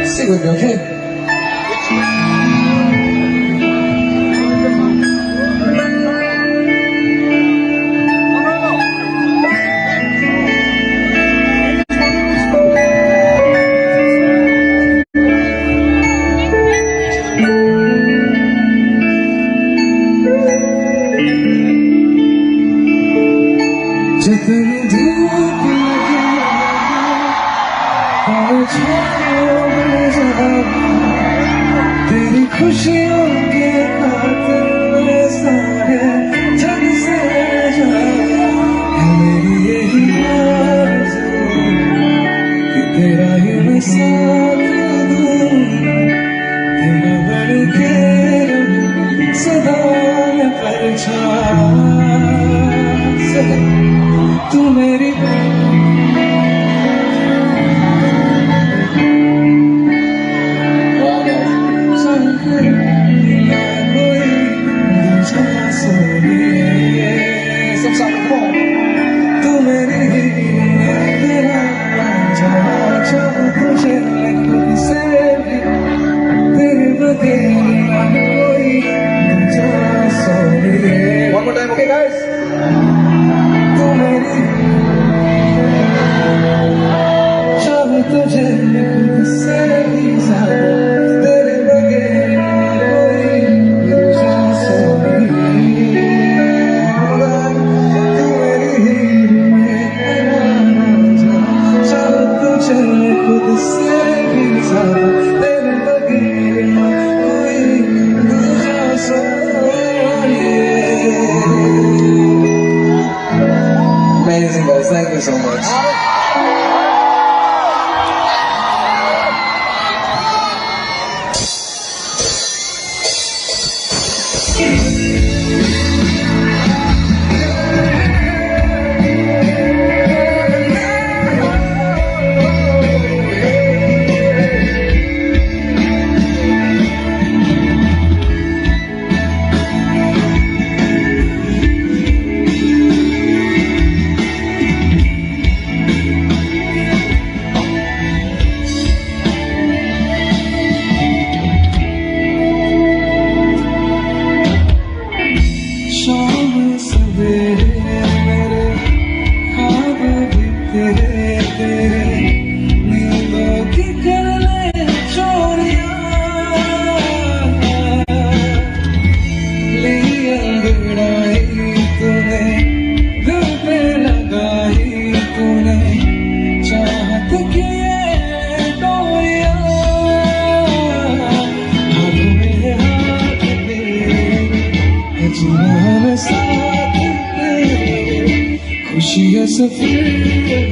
Seguimi, ok? जितनी धूप लगे और छाओ में जहाँ तेरी खुशियों के खातिर ऐसा है जग से जाए मेरी यही आरज़ू कि तेरा ही मैं साथ दूँ तेरा बन के सदा मैं परछाई तू मेरी सब साथ तू मेरी तेरा चाह तुझे खुद से भी तेरे बगैर कोई One more time, okay guys? तुझे खुद से भी ज्यादा तेरे बगैर कोई सोनी तू मेरी चल तुझे खुद से भी ज्यादा तेरे बगैर कोई दूसरा Soni Amazing guys, thank you so much. खुशियाँ सफर